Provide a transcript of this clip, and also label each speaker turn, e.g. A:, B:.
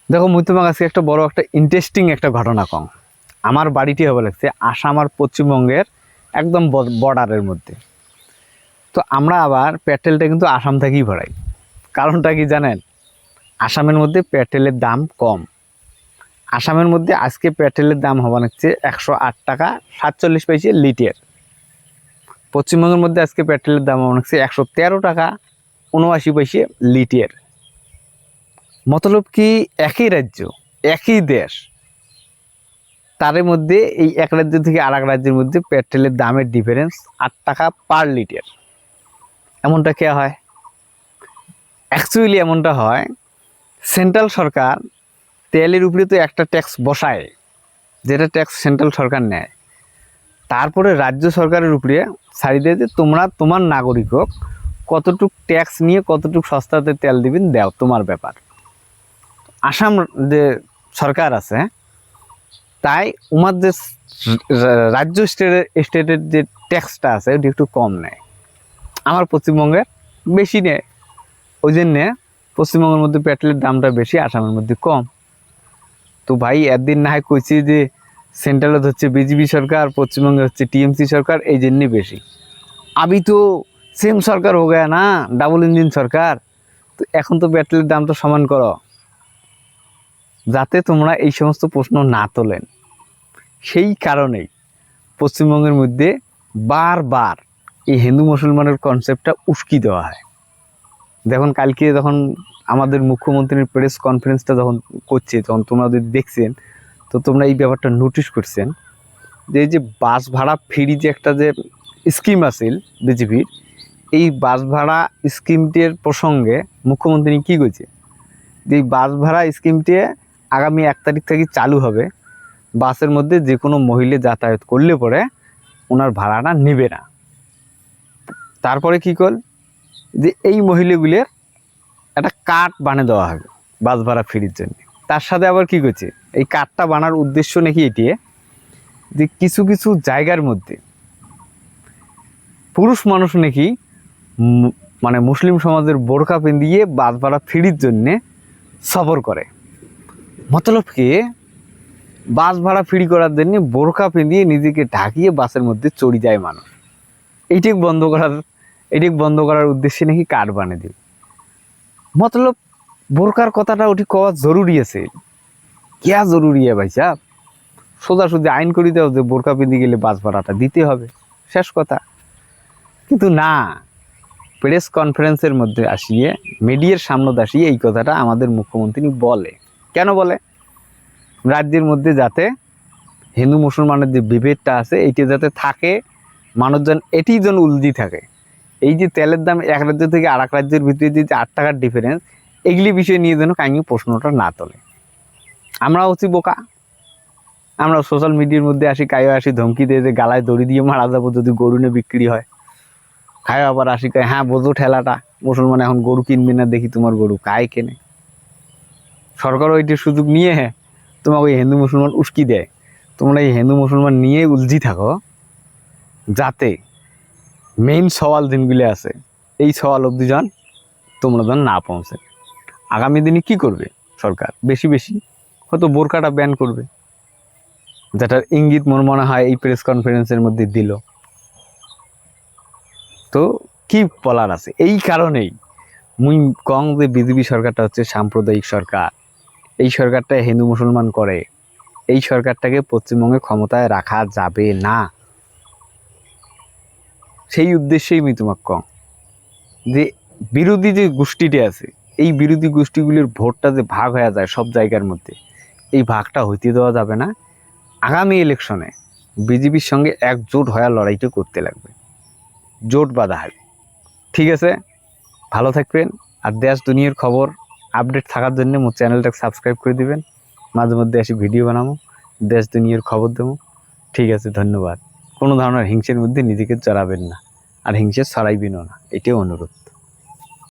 A: দেখো মুই তোমাকে আজকে একটা বড় একটা ইন্টারেস্টিং একটা ঘটনা কম। আমার বাড়িটি হবে লাগছে আসাম আর পশ্চিমবঙ্গের একদম বর্ডারের মধ্যে। তো আমরা আবার পেট্রোলটা কিন্তু আসাম থেকেই ভরাই। কারণটা কি জানেন? আসামের মধ্যে পেট্রোলের দাম কম। আসামের মধ্যে আজকে পেট্রোলের দাম হবে লাগছে 108 টাকা 47 পয়সা লিটার। পশ্চিমবঙ্গের মধ্যে আজকে পেট্রোলের দাম হবে লাগছে 113 টাকা 79 পয়সা লিটার। মতলব কি একই রাজ্য, একই দেশ, তার মধ্যে এই এক রাজ্য থেকে আর এক রাজ্যের মধ্যে পেট্রোলের দামের ডিফারেন্স 8 টাকা পার লিটার। এমনটা কে হয়? অ্যাকচুয়ালি এমনটা হয়, সেন্ট্রাল সরকার তেলের উপরে তো একটা ট্যাক্স বসায়, যেটা ট্যাক্স সেন্ট্রাল সরকার নেয়। তারপরে রাজ্য সরকারের উপরে ছাড়ি দেয় যে তোমরা তোমার নাগরিক হোক কতটুক ট্যাক্স নিয়ে কতটুক সস্তাতে তেল দিবেন দাও, তোমার ব্যাপার। আসাম যে সরকার আছে, তাই উমার যে রাজ্য স্টেটের যে ট্যাক্সটা আছে ওটি একটু কম নেয়, আমার পশ্চিমবঙ্গের বেশি নেয়। ওই জন্যে পশ্চিমবঙ্গের মধ্যে পেট্রোলের দামটা বেশি, আসামের মধ্যে কম। তো ভাই একদিন না হয় কইছি যে সেন্ট্রালে হচ্ছে বিজেপি সরকার, পশ্চিমবঙ্গে হচ্ছে টিএমসি সরকার, এই জন্যে বেশি। আবি তো সেম সরকার হো গয়া না, ডাবল ইঞ্জিন সরকার। তো এখন তো পেট্রোলের দামটা সমান করো, যাতে তোমরা এই সমস্ত প্রশ্ন না তোলেন। সেই কারণেই পশ্চিমবঙ্গের মধ্যে বারবার এই হিন্দু মুসলমানের কনসেপ্টটা উস্কি দেওয়া হয়। দেখুন কালকে যখন আমাদের মুখ্যমন্ত্রীর প্রেস কনফারেন্সটা যখন করছে, তখন তোমরা যদি দেখছেন তো তোমরা এই ব্যাপারটা নোটিশ করছেন যে এই যে বাস ভাড়া ফ্রি যে একটা যে স্কিম আছিল বিজেপির, এই বাস ভাড়া স্কিমটির প্রসঙ্গে মুখ্যমন্ত্রী কী করেছে যে এই বাস ভাড়া স্কিমটি আগামী 1 তারিখ থেকে চালু হবে। বাসের মধ্যে যে কোনো মহিলা যাতায়াত করলে পরে ওনার ভাড়াটা নেবে না। তারপরে কী কর যে এই মহিলাগুলোর একটা কার্ড বানিয়ে দেওয়া হবে বাস ভাড়া ফ্রির জন্য। তার সাথে আবার কী করছে, এই কার্ডটা বানার উদ্দেশ্য নাকি এটি যে কিছু কিছু জায়গার মধ্যে পুরুষ মানুষ নাকি মানে মুসলিম সমাজের বোরকা পিন্দিয়ে বাস ভাড়া ফ্রির জন্যে সফর করে। মতলব কি বাস ভাড়া ফ্রি করার জন্য বোরকা পিন্দিয়ে নিজেকে ঢাকিয়ে বাসের মধ্যে চড়ে যায় মানুষ। এইটি বন্ধ করার উদ্দেশ্যে নাকি কার্ড বানিয়ে দিবে। মতলব বোরকার কথাটা ওটি কওয়া জরুরি আছে, क्या জরুরি ভাই সাহেব? সোজাসুজি আইন করে দাও যে বোরকা পিন্দি গেলে বাস ভাড়াটা দিতে হবে, শেষ কথা। কিন্তু না, প্রেস কনফারেন্সের মধ্যে আসিয়ে মিডিয়ার সামনে আসিয়ে এই কথাটা আমাদের মুখ্যমন্ত্রী বলে। কেন বলে? রাজ্যের মধ্যে যাতে হিন্দু মুসলমানের যে বিভেদটা আছে এইটি যাতে থাকে, মানুষজন এটি যেন উলঝি থাকে। এই যে তেলের দাম এক রাজ্য থেকে আর এক রাজ্যের ভিতরে যে 8 টাকার ডিফারেন্স, এগুলি বিষয় নিয়ে যেন কাহিনী প্রশ্নটা না তোলে। আমরা হচ্ছি বোকা, আমরা সোশ্যাল মিডিয়ার মধ্যে আসি, কায়ো আসি ধমকি দিয়ে যে গালায় দড়ি দিয়ে মারা যাবো যদি গরু নিয়ে বিক্রি হয়। খায় আবার আসি কায় হ্যাঁ বোঝো ঠেলাটা, মুসলমান এখন গরু কিনবে না, দেখি তোমার গরু কায় কেনে। সরকার ওইটির সুযোগ নিয়ে তোমাকে ওই হিন্দু মুসলমান উস্কি দেয়। তোমরা এই হিন্দু মুসলমান নিয়ে উলঝি থাকো, যাতে মেইন সওয়াল দিনগুলি আছে এই সওয়াল অবধি যান তোমরা যেন না পৌঁছে। আগামী দিনে কি করবে সরকার? বেশি বেশি হয়তো বোরকাটা ব্যান করবে, যেটার ইঙ্গিত মনে হয় এই প্রেস কনফারেন্সের মধ্যে দিল। তো কি বলার আছে? এই কারণেই মুই কং যে বিজেপি সরকারটা হচ্ছে সাম্প্রদায়িক সরকার, এই সরকারটা হিন্দু মুসলমান করে, এই সরকারটাকে পশ্চিমবঙ্গে ক্ষমতায় রাখা যাবে না। সেই উদ্দেশ্যেই আমি তোমাকে কং যে বিরোধী যে গোষ্ঠীটি আছে, এই বিরোধী গোষ্ঠীগুলির ভোটটা যে ভাগ হয়ে যায় সব জায়গার মধ্যে, এই ভাগটা হইতে দেওয়া যাবে না। আগামী ইলেকশনে বিজেপির সঙ্গে একজোট হয়ে লড়াইটা করতে লাগবে, জোট বাঁধা হবে। ঠিক আছে, ভালো থাকবেন। আর দেশ দুনিয়ার খবর আপডেট থাকার জন্য মোর চ্যানেলটাকে সাবস্ক্রাইব করে দিবেন। মাঝে মধ্যে এসে ভিডিও বানাবো, দেশ দুনিয়ার খবর দেবো। ঠিক আছে, ধন্যবাদ। কোনো ধরনের হিংসের মধ্যে নিজেকে জড়াবেন না, আর হিংসে ছড়াইবেনও না, এটাই অনুরোধ।